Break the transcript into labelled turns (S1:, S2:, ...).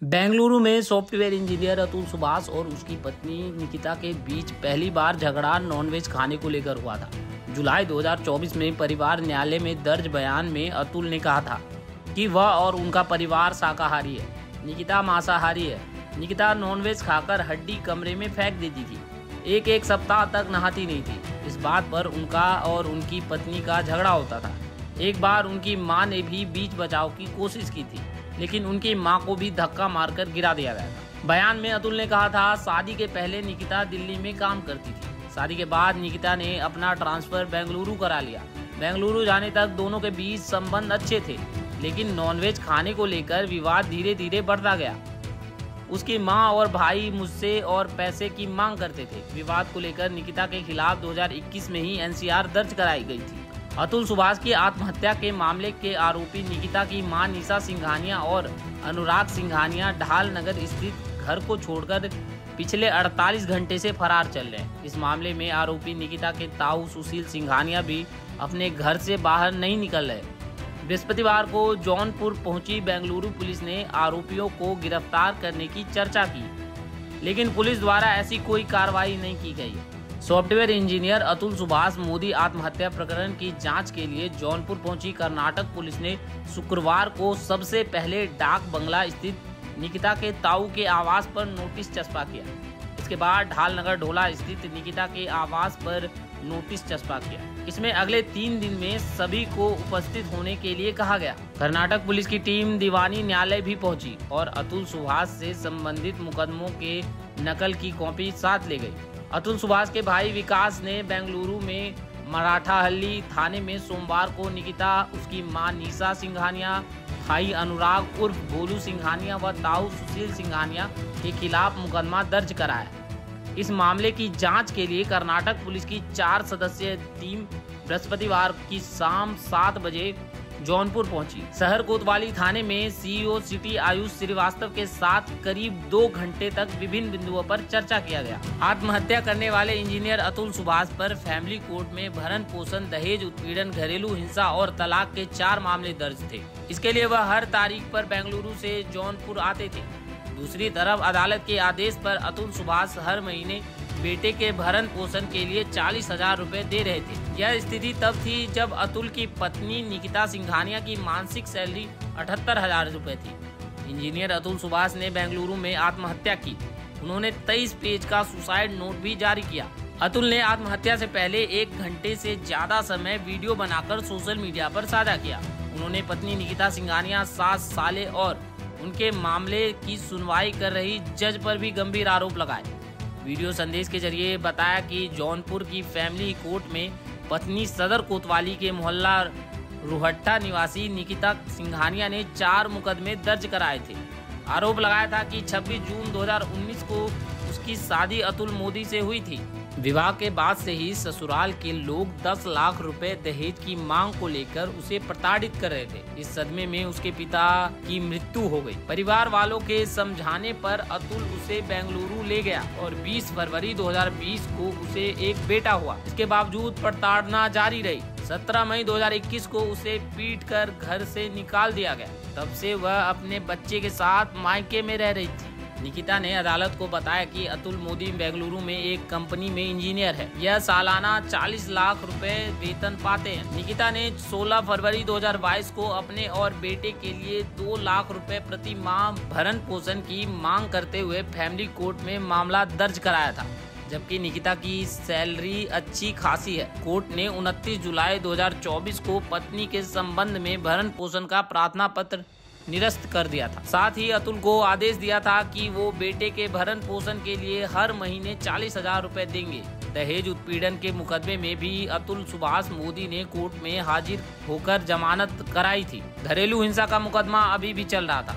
S1: बेंगलुरु में software engineer Atul Subhash और उसकी पत्नी निकिता के बीच पहली बार झगड़ा नॉनवेज खाने को लेकर हुआ था। जुलाई 2024 में परिवार न्यायालय में दर्ज बयान में अतुल ने कहा था कि वह और उनका परिवार शाकाहारी है, निकिता मांसाहारी है। निकिता नॉनवेज खाकर हड्डी कमरे में फेंक देती थी, एक सप्ताह तक नहाती नहीं थी। इस बात पर उनका और उनकी पत्नी का झगड़ा होता था। एक बार उनकी मां ने भी बीच बचाव की कोशिश की थी, लेकिन उनकी मां को भी धक्का मारकर गिरा दिया गया था। बयान में अतुल ने कहा था, शादी के पहले निकिता दिल्ली में काम करती थी। शादी के बाद निकिता ने अपना ट्रांसफर बेंगलुरु करा लिया। बेंगलुरु जाने तक दोनों के बीच संबंध अच्छे थे, लेकिन नॉनवेज खाने को लेकर विवाद धीरे धीरे बढ़ता गया। उसकी मां और भाई मुझसे और पैसे की मांग करते थे। विवाद को लेकर निकिता के खिलाफ 2021 में ही एनसीआर दर्ज कराई गई थी। अतुल सुभाष की आत्महत्या के मामले के आरोपी निकिता की मां निशा सिंघानिया और अनुराग सिंघानिया ढाल नगर स्थित घर को छोड़कर पिछले 48 घंटे से फरार चल रहे हैं। इस मामले में आरोपी निकिता के ताऊ सुशील सिंघानिया भी अपने घर से बाहर नहीं निकल रहे। बृहस्पतिवार को जौनपुर पहुंची बेंगलुरु पुलिस ने आरोपियों को गिरफ्तार करने की चर्चा की, लेकिन पुलिस द्वारा ऐसी कोई कार्रवाई नहीं की गई। सॉफ्टवेयर इंजीनियर अतुल सुभाष मोदी आत्महत्या प्रकरण की जांच के लिए जौनपुर पहुंची कर्नाटक पुलिस ने शुक्रवार को सबसे पहले डाक बंगला स्थित निकिता के ताऊ के आवास पर नोटिस चस्पा किया। इसके बाद ढालनगर ढोला स्थित निकिता के आवास पर नोटिस चस्पा किया। इसमें अगले 3 दिन में सभी को उपस्थित होने के लिए कहा गया। कर्नाटक पुलिस की टीम दीवानी न्यायालय भी पहुंची और अतुल सुभाष से संबंधित मुकदमों के नकल की कॉपी साथ ले गई। अतुल सुभाष के भाई विकास ने बेंगलुरु में मराठाहल्ली थाने में सोमवार को निकिता, उसकी मां निशा सिंघानिया, भाई अनुराग उर्फ भोलू सिंघानिया व ताऊ सुशील सिंघानिया के खिलाफ मुकदमा दर्ज कराया। इस मामले की जांच के लिए कर्नाटक पुलिस की 4 सदस्यीय टीम बृहस्पतिवार की शाम 7 बजे जौनपुर पहुंची। शहर कोतवाली थाने में सीईओ सिटी आयुष श्रीवास्तव के साथ करीब 2 घंटे तक विभिन्न बिंदुओं पर चर्चा किया गया। आत्महत्या करने वाले इंजीनियर अतुल सुभाष पर फैमिली कोर्ट में भरण पोषण, दहेज उत्पीड़न, घरेलू हिंसा और तलाक के 4 मामले दर्ज थे। इसके लिए वह हर तारीख पर बेंगलुरु से जौनपुर आते थे। दूसरी तरफ अदालत के आदेश पर अतुल सुभाष हर महीने बेटे के भरण पोषण के लिए 40,000 रुपए दे रहे थे। यह स्थिति तब थी जब अतुल की पत्नी निकिता सिंघानिया की मासिक सैलरी 78,000 रुपए थी। इंजीनियर अतुल सुभाष ने बेंगलुरु में आत्महत्या की। उन्होंने 23 पेज का सुसाइड नोट भी जारी किया। अतुल ने आत्महत्या से पहले 1 घंटे से ज्यादा समय वीडियो बनाकर सोशल मीडिया पर साझा किया। उन्होंने पत्नी निकिता सिंघानिया, सास, साले और उनके मामले की सुनवाई कर रही जज पर भी गंभीर आरोप लगाए। वीडियो संदेश के जरिए बताया कि जौनपुर की फैमिली कोर्ट में पत्नी सदर कोतवाली के मोहल्ला रुहट्टा निवासी निकिता सिंघानिया ने 4 मुकदमे दर्ज कराए थे। आरोप लगाया था कि 26 जून 2019 को उसकी शादी अतुल मोदी से हुई थी। विवाह के बाद से ही ससुराल के लोग 10 लाख रुपए दहेज की मांग को लेकर उसे प्रताड़ित कर रहे थे। इस सदमे में उसके पिता की मृत्यु हो गई। परिवार वालों के समझाने पर अतुल उसे बेंगलुरु ले गया और 20 फरवरी 2020 को उसे एक बेटा हुआ। इसके बावजूद प्रताड़ना जारी रही। 17 मई 2021 को उसे पीटकर घर से निकाल दिया गया। तब से वह अपने बच्चे के साथ मायके में रह रही थी। निकिता ने अदालत को बताया कि अतुल मोदी बेंगलुरु में एक कंपनी में इंजीनियर है। यह सालाना 40 लाख रुपए वेतन पाते हैं। निकिता ने 16 फरवरी 2022 को अपने और बेटे के लिए 2 लाख रुपए प्रति माह भरण पोषण की मांग करते हुए फैमिली कोर्ट में मामला दर्ज कराया था, जबकि निकिता की सैलरी अच्छी खासी है। कोर्ट ने 29 जुलाई 2024 को पत्नी के संबंध में भरण पोषण का प्रार्थना पत्र निरस्त कर दिया था। साथ ही अतुल को आदेश दिया था कि वो बेटे के भरण पोषण के लिए हर महीने 40,000 रुपए देंगे। दहेज उत्पीड़न के मुकदमे में भी अतुल सुभाष मोदी ने कोर्ट में हाजिर होकर जमानत कराई थी। घरेलू हिंसा का मुकदमा अभी भी चल रहा था।